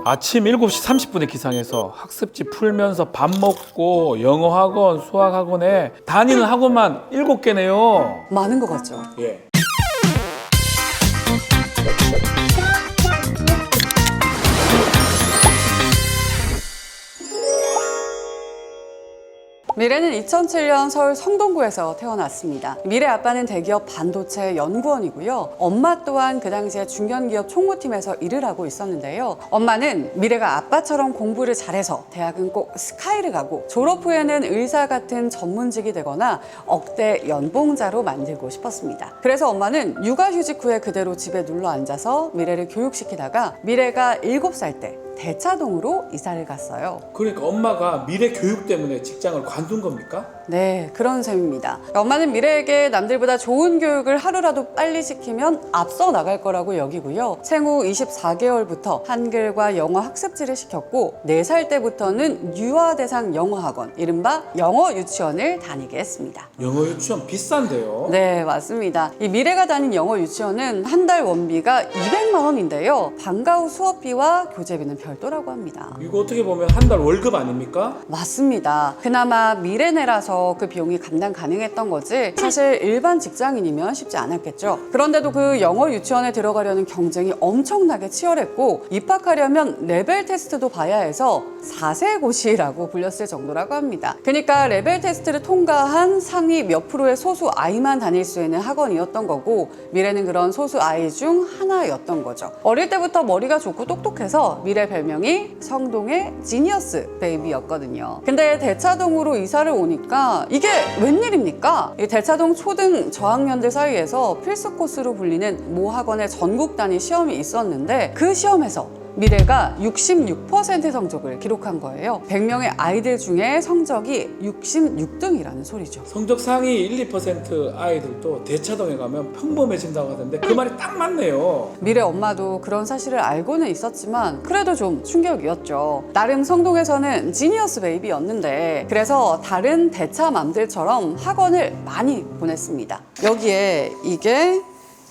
아침 7시 30분에 기상해서 학습지 풀면서 밥 먹고 영어학원, 수학학원에 다니는 학원만 7개네요. 많은 것 같죠? 예. 미래는 2007년 서울 성동구에서 태어났습니다. 미래 아빠는 대기업 반도체 연구원이고요. 엄마 또한 그 당시에 중견기업 총무팀에서 일을 하고 있었는데요. 엄마는 미래가 아빠처럼 공부를 잘해서 대학은 꼭 스카이를 가고 졸업 후에는 의사 같은 전문직이 되거나 억대 연봉자로 만들고 싶었습니다. 그래서 엄마는 육아휴직 후에 그대로 집에 눌러 앉아서 미래를 교육시키다가 미래가 7살 때 대차동으로 이사를 갔어요. 그러니까 엄마가 미래 교육 때문에 직장을 관둔 겁니까? 네, 그런 셈입니다. 엄마는 미래에게 남들보다 좋은 교육을 하루라도 빨리 시키면 앞서 나갈 거라고 여기고요. 생후 24개월부터 한글과 영어 학습지를 시켰고 4살 때부터는 유아 대상 영어학원, 이른바 영어 유치원을 다니게 했습니다. 영어 유치원 비싼데요? 네, 맞습니다. 이 미래가 다닌 영어 유치원은 한 달 원비가 200만 원인데요. 방과 후 수업비와 교재비는 별도라고 합니다. 이거 어떻게 보면 한 달 월급 아닙니까? 맞습니다. 그나마 미래내라서 그 비용이 감당 가능했던 거지 사실 일반 직장인이면 쉽지 않았겠죠. 그런데도 그 영어 유치원에 들어가려는 경쟁이 엄청나게 치열했고 입학하려면 레벨 테스트도 봐야 해서 4세고시라고 불렸을 정도라고 합니다. 그러니까 레벨 테스트를 통과한 상위 몇 프로의 소수 아이만 다닐 수 있는 학원이었던 거고 미래는 그런 소수 아이 중 하나였던 거죠. 어릴 때부터 머리가 좋고 똑똑해서 미래 별명이 성동의 지니어스 베이비였거든요. 근데 대차동으로 이사를 오니까 이게 웬일입니까? 이 대차동 초등 저학년들 사이에서 필수 코스로 불리는 모 학원의 전국 단위 시험이 있었는데 그 시험에서 미래가 66% 성적을 기록한 거예요. 100명의 아이들 중에 성적이 66등이라는 소리죠. 성적 상위 1, 2% 아이들도 대차동에 가면 평범해진다고 하던데 그 말이 딱 맞네요. 미래 엄마도 그런 사실을 알고는 있었지만 그래도 좀 충격이었죠. 나름 성동에서는 지니어스 베이비였는데 그래서 다른 대차맘들처럼 학원을 많이 보냈습니다. 여기에 이게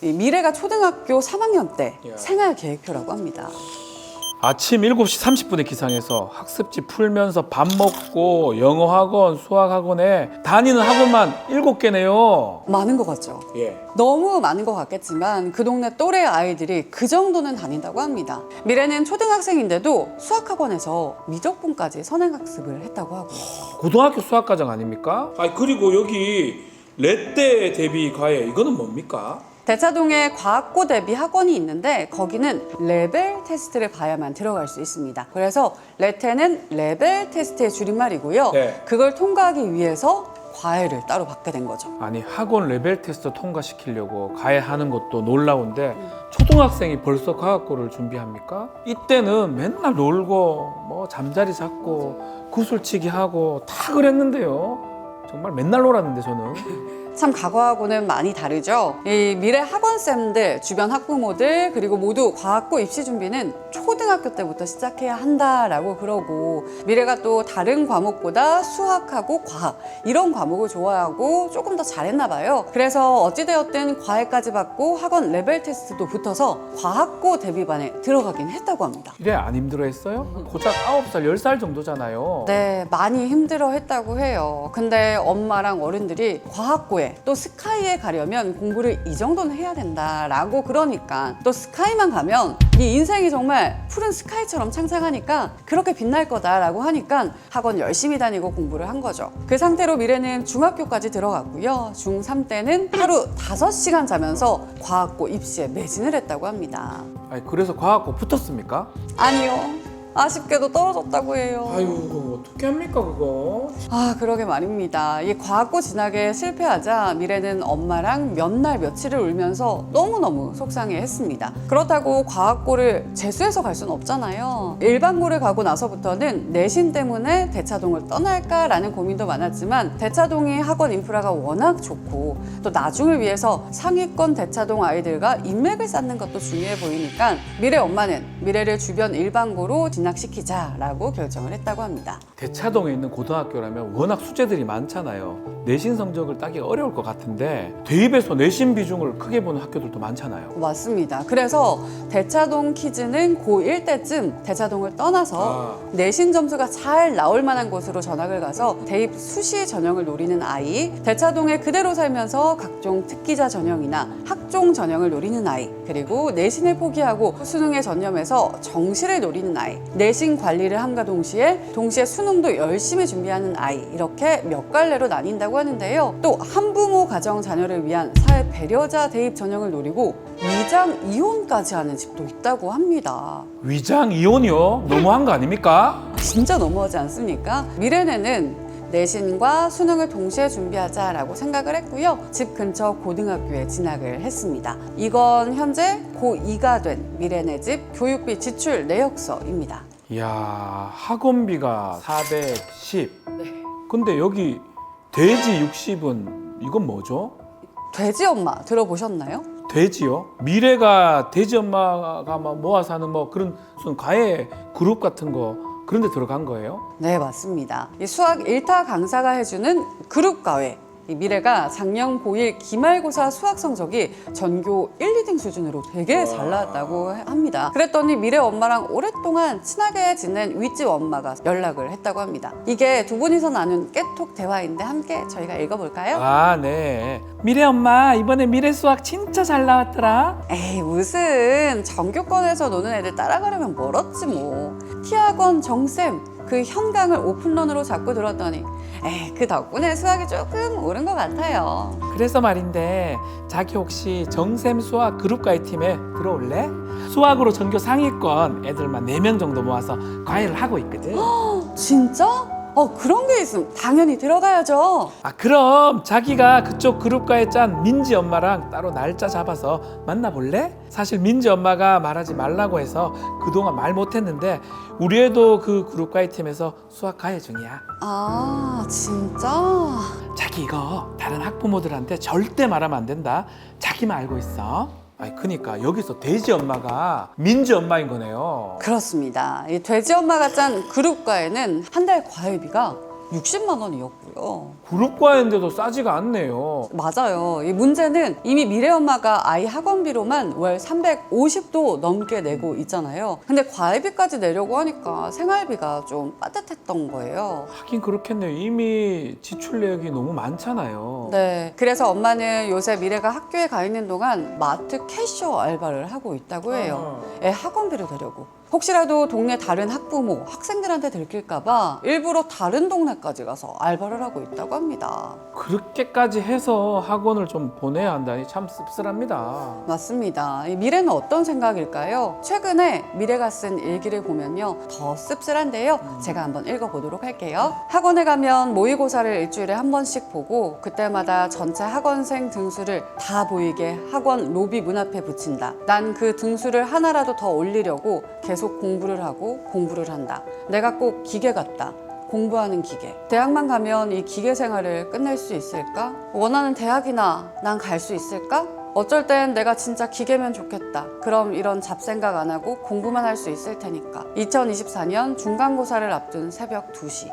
미래가 초등학교 3학년 때 생활 계획표라고 합니다. 아침 7시 30분에 기상해서 학습지 풀면서 밥 먹고 영어학원, 수학학원에 다니는 학원만 7개네요. 많은 것 같죠? 예. 너무 많은 것 같겠지만 그 동네 또래 아이들이 그 정도는 다닌다고 합니다. 미래는 초등학생인데도 수학학원에서 미적분까지 선행학습을 했다고 하고. 고등학교 수학과정 아닙니까? 그리고 여기 레떼 대비 과외 이거는 뭡니까? 대차동에 과학고 대비 학원이 있는데 거기는 레벨 테스트를 봐야만 들어갈 수 있습니다. 그래서 레테는 레벨 테스트의 줄임말이고요. 네. 그걸 통과하기 위해서 과외를 따로 받게 된 거죠. 아니 학원 레벨 테스트 통과시키려고 과외하는 것도 놀라운데 초등학생이 벌써 과학고를 준비합니까? 이때는 맨날 놀고 뭐 잠자리 잡고 구슬치기 하고 다 그랬는데요. 정말 맨날 놀았는데 저는. 참 과거하고는 많이 다르죠. 이 미래 학원쌤들, 주변 학부모들 그리고 모두 과학고 입시 준비는 초등학교 때부터 시작해야 한다라고 그러고 미래가 또 다른 과목보다 수학하고 과학 이런 과목을 좋아하고 조금 더 잘했나 봐요. 그래서 어찌되었든 과외까지 받고 학원 레벨 테스트도 붙어서 과학고 대비반에 들어가긴 했다고 합니다. 이래 안 힘들어했어요? 고작 9살, 10살 정도잖아요. 네, 많이 힘들어했다고 해요. 근데 엄마랑 어른들이 과학고에 또 스카이에 가려면 공부를 이 정도는 해야 된다라고 그러니까 또 스카이만 가면 네 인생이 정말 푸른 스카이처럼 창창하니까 그렇게 빛날 거다라고 하니까 학원 열심히 다니고 공부를 한 거죠. 그 상태로 미래는 중학교까지 들어갔고요. 중3 때는 하루 5시간 자면서 과학고 입시에 매진을 했다고 합니다. 그래서 과학고 붙었습니까? 아니요. 아쉽게도 떨어졌다고 해요. 그거 어떻게 합니까 그거? 그러게 말입니다. 이 과학고 진학에 실패하자 미래는 엄마랑 몇 날 며칠을 울면서 너무너무 속상해했습니다. 그렇다고 과학고를 재수해서 갈 수는 없잖아요. 일반고를 가고 나서부터는 내신 때문에 대차동을 떠날까라는 고민도 많았지만 대차동의 학원 인프라가 워낙 좋고 또 나중을 위해서 상위권 대차동 아이들과 인맥을 쌓는 것도 중요해 보이니까 미래 엄마는 미래를 주변 일반고로 진학시키자라고 결정을 했다고 합니다. 대차동에 있는 고등학교라면 워낙 수재들이 많잖아요. 내신 성적을 따기 어려울 것 같은데 대입에서 내신 비중을 크게 보는 학교들도 많잖아요. 맞습니다. 그래서 대차동 키즈는 고1 때쯤 대차동을 떠나서 내신 점수가 잘 나올 만한 곳으로 전학을 가서 대입 수시 전형을 노리는 아이, 대차동에 그대로 살면서 각종 특기자 전형이나 학종 전형을 노리는 아이, 그리고 내신을 포기하고 수능에 전념해서 정시를 노리는 아이, 내신 관리를 함과 동시에 수능도 열심히 준비하는 아이, 이렇게 몇 갈래로 나뉜다고 하는데요. 또 한부모 가정 자녀를 위한 사회 배려자 대입 전형을 노리고 위장 이혼까지 하는 집도 있다고 합니다. 위장 이혼이요? 너무한 거 아닙니까? 진짜 너무하지 않습니까? 미래네는 내신과 수능을 동시에 준비하자라고 생각을 했고요. 집 근처 고등학교에 진학을 했습니다. 이건 현재 고2가 된 미래네 집 교육비 지출 내역서입니다. 이야, 학원비가 410. 네. 근데 여기 돼지 60은 이건 뭐죠? 돼지 엄마 들어보셨나요? 돼지요? 미래가 돼지 엄마가 막 모아서 하는 뭐 그런 무슨 과외 그룹 같은 거 그런 데 들어간 거예요? 네, 맞습니다. 이 수학 1타 강사가 해주는 그룹 과외. 이 미래가 작년 고1 기말고사 수학 성적이 전교 1, 2등 수준으로 되게 잘 나왔다고 합니다. 그랬더니 미래 엄마랑 오랫동안 친하게 지낸 윗집 엄마가 연락을 했다고 합니다. 이게 두 분이서 나눈 깨톡 대화인데 함께 저희가 읽어볼까요? 아, 네. 미래 엄마, 이번에 미래 수학 진짜 잘 나왔더라. 에이, 무슨 전교권에서 노는 애들 따라가려면 멀었지 뭐. T학원 정쌤 그 현강을 오픈런으로 잡고 들었더니 에이, 그 덕분에 수학이 조금 오른 것 같아요. 그래서 말인데 자기 혹시 정샘 수학 그룹과외 팀에 들어올래? 수학으로 전교 상위권 애들만 4명 정도 모아서 과외를 하고 있거든. 진짜? 그런 게 있으면 당연히 들어가야죠. 아, 그럼 자기가 그쪽 그룹과외 짠 민지 엄마랑 따로 날짜 잡아서 만나볼래? 사실 민지 엄마가 말하지 말라고 해서 그동안 말 못했는데 우리 애도 그 그룹과외 팀에서 수학 과외 중이야. 아, 진짜? 자기 이거 다른 학부모들한테 절대 말하면 안 된다. 자기만 알고 있어. 아니, 그러니까 여기서 돼지 엄마가 민지 엄마인 거네요. 그렇습니다. 이 돼지 엄마가 짠 그룹과에는 한 달 과외비가 60만 원이었고요. 그룹과외인데도 싸지가 않네요. 맞아요. 이 문제는 이미 미래 엄마가 아이 학원비로만 월 350도 넘게 내고 있잖아요. 근데 과외비까지 내려고 하니까 생활비가 좀 빠듯했던 거예요. 하긴 그렇겠네요. 이미 지출 내역이 너무 많잖아요. 네. 그래서 엄마는 요새 미래가 학교에 가 있는 동안 마트 캐셔 알바를 하고 있다고 해요. 애 학원비를 내려고. 혹시라도 동네 다른 학부모, 학생들한테 들킬까봐 일부러 다른 동네까지 가서 알바를 하고 있다고 합니다. 그렇게까지 해서 학원을 좀 보내야 한다니 참 씁쓸합니다. 맞습니다. 이 미래는 어떤 생각일까요? 최근에 미래가 쓴 일기를 보면요. 더 씁쓸한데요. 제가 한번 읽어보도록 할게요. 학원에 가면 모의고사를 일주일에 한 번씩 보고 그때마다 전체 학원생 등수를 다 보이게 학원 로비 문 앞에 붙인다. 난 그 등수를 하나라도 더 올리려고 계속 공부를 하고 공부를 한다. 내가 꼭 기계 같다. 공부하는 기계. 대학만 가면 이 기계 생활을 끝낼 수 있을까? 원하는 대학이나 난 갈 수 있을까? 어쩔 땐 내가 진짜 기계면 좋겠다. 그럼 이런 잡생각 안 하고 공부만 할 수 있을 테니까. 2024년 중간고사를 앞둔 새벽 2시.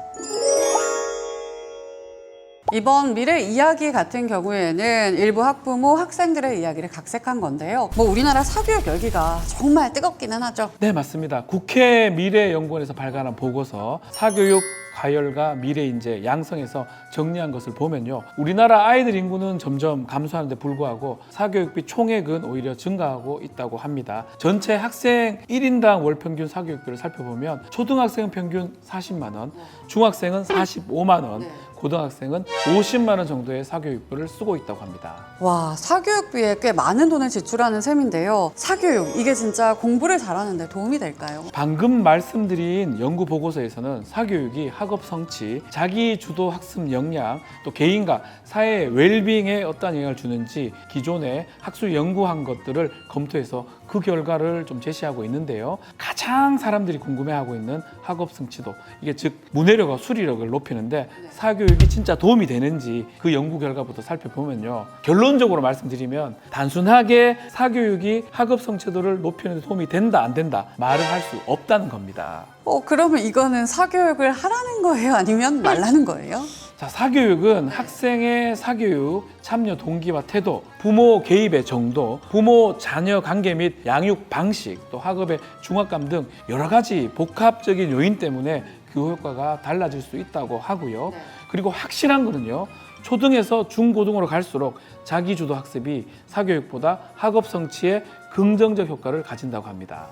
이번 미래 이야기 같은 경우에는 일부 학부모, 학생들의 이야기를 각색한 건데요. 우리나라 사교육 열기가 정말 뜨겁기는 하죠. 네, 맞습니다. 국회 미래연구원에서 발간한 보고서 사교육 가열과 미래인재 양성에서 정리한 것을 보면요. 우리나라 아이들 인구는 점점 감소하는 데 불구하고 사교육비 총액은 오히려 증가하고 있다고 합니다. 전체 학생 1인당 월 평균 사교육비를 살펴보면 초등학생은 평균 40만 원, 중학생은 45만 원, 고등학생은 50만 원 정도의 사교육비를 쓰고 있다고 합니다. 와, 사교육비에 꽤 많은 돈을 지출하는 셈인데요. 사교육, 이게 진짜 공부를 잘하는 데 도움이 될까요? 방금 말씀드린 연구 보고서에서는 사교육이 학업 성취, 자기 주도 학습 역량, 또 개인과 사회의 웰빙에 어떤 영향을 주는지 기존에 학술 연구한 것들을 검토해서 그 결과를 좀 제시하고 있는데요. 가장 사람들이 궁금해하고 있는 학업 성취도, 이게 즉 문해력과 수리력을 높이는데 사교육이 진짜 도움이 되는지 그 연구 결과부터 살펴보면요. 결론적으로 말씀드리면 단순하게 사교육이 학업 성취도를 높이는 데 도움이 된다 안 된다 말을 할 수 없다는 겁니다. 그러면 이거는 사교육을 하라는 거예요? 아니면 말라는 거예요? 자, 사교육은 학생의 사교육 참여 동기와 태도, 부모 개입의 정도, 부모 자녀 관계 및 양육 방식, 또 학업의 중압감 등 여러 가지 복합적인 요인 때문에 교육 효과가 달라질 수 있다고 하고요. 그리고 확실한 거는요. 초등에서 중고등으로 갈수록 자기주도 학습이 사교육보다 학업 성취에 긍정적 효과를 가진다고 합니다.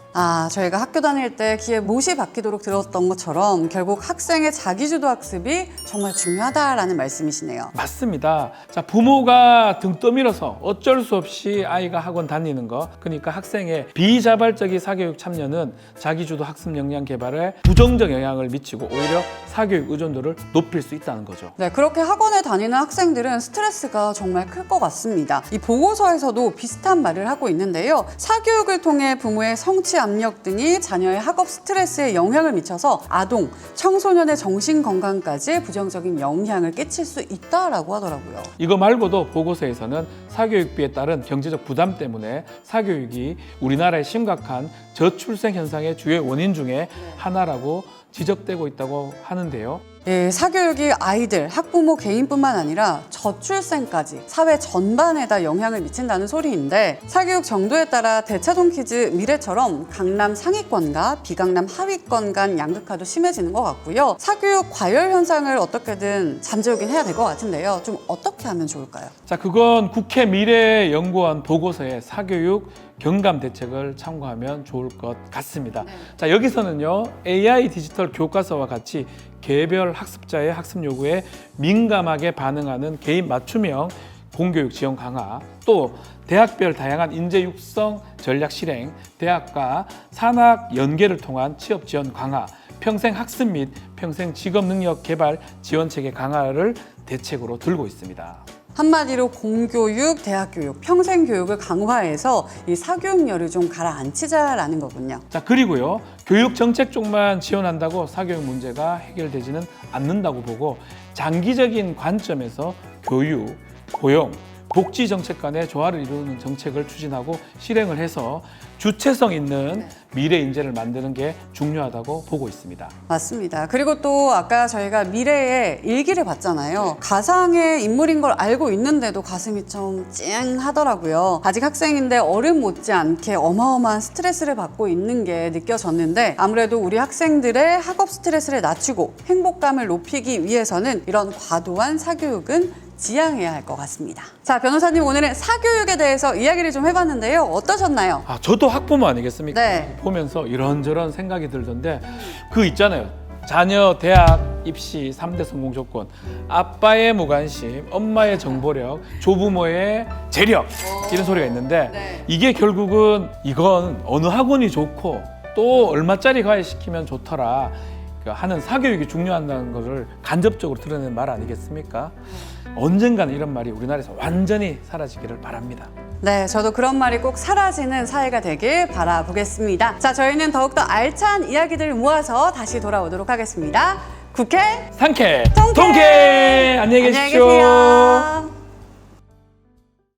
저희가 학교 다닐 때 귀에 못이 박히도록 들었던 것처럼 결국 학생의 자기주도 학습이 정말 중요하다라는 말씀이시네요. 맞습니다. 자, 부모가 등 떠밀어서 어쩔 수 없이 아이가 학원 다니는 거, 그러니까 학생의 비자발적인 사교육 참여는 자기주도 학습 역량 개발에 부정적 영향을 미치고 오히려 사교육 의존도를 높일 수 있다는 거죠. 네, 그렇게 학원에 다니는 학생들은 스트레스가 정말 클 것 같습니다. 이 보고서에서도 비슷한 말을 하고 있는데요. 사교육을 통해 부모의 성취 압력 등이 자녀의 학업 스트레스에 영향을 미쳐서 아동, 청소년의 정신 건강까지 부정적인 영향을 끼칠 수 있다라고 하더라고요. 이거 말고도 보고서에서는 사교육비에 따른 경제적 부담 때문에 사교육이 우리나라의 심각한 저출생 현상의 주요 원인 중에 하나라고 지적되고 있다고 하는데요. 사교육이 아이들, 학부모 개인뿐만 아니라 저출생까지 사회 전반에다 영향을 미친다는 소리인데 사교육 정도에 따라 대차동 퀴즈 미래처럼 강남 상위권과 비강남 하위권 간 양극화도 심해지는 것 같고요. 사교육 과열 현상을 어떻게든 잠재우긴 해야 될 것 같은데요. 좀 어떻게 하면 좋을까요? 자, 그건 국회 미래연구원 보고서의 사교육 경감 대책을 참고하면 좋을 것 같습니다. 자, 여기서는요, AI 디지털 교과서와 같이 개별 학습자의 학습 요구에 민감하게 반응하는 개인 맞춤형 공교육 지원 강화, 또 대학별 다양한 인재 육성 전략 실행, 대학과 산학 연계를 통한 취업 지원 강화, 평생 학습 및 평생 직업 능력 개발 지원 체계 강화를 대책으로 들고 있습니다. 한마디로 공교육, 대학교육, 평생교육을 강화해서 이 사교육열을 좀 가라앉히자라는 거군요. 자, 그리고요, 교육 정책 쪽만 지원한다고 사교육 문제가 해결되지는 않는다고 보고 장기적인 관점에서 교육, 고용, 복지 정책 간의 조화를 이루는 정책을 추진하고 실행을 해서 주체성 있는 미래 인재를 만드는 게 중요하다고 보고 있습니다. 맞습니다. 그리고 또 아까 저희가 미래의 일기를 봤잖아요. 가상의 인물인 걸 알고 있는데도 가슴이 좀 찡하더라고요. 아직 학생인데 어른 못지않게 어마어마한 스트레스를 받고 있는 게 느껴졌는데 아무래도 우리 학생들의 학업 스트레스를 낮추고 행복감을 높이기 위해서는 이런 과도한 사교육은 지양해야 할 것 같습니다. 자, 변호사님 오늘은 사교육에 대해서 이야기를 좀 해봤는데요. 어떠셨나요? 저도 학부모 아니겠습니까? 네. 보면서 이런저런 생각이 들던데 그 있잖아요. 자녀 대학 입시 3대 성공 조건, 아빠의 무관심, 엄마의 정보력, 조부모의 재력 이런 소리가 있는데 이게 결국은 이건 어느 학원이 좋고 또 얼마짜리 과외시키면 좋더라 하는 사교육이 중요하다는 것을 간접적으로 드러내는 말 아니겠습니까? 언젠가는 이런 말이 우리나라에서 완전히 사라지기를 바랍니다. 네, 저도 그런 말이 꼭 사라지는 사회가 되길 바라보겠습니다. 자, 저희는 더욱더 알찬 이야기들을 모아서 다시 돌아오도록 하겠습니다. 국회 상쾌 통쾌! 통쾌! 안녕히 계십시오. 안녕히 계세요.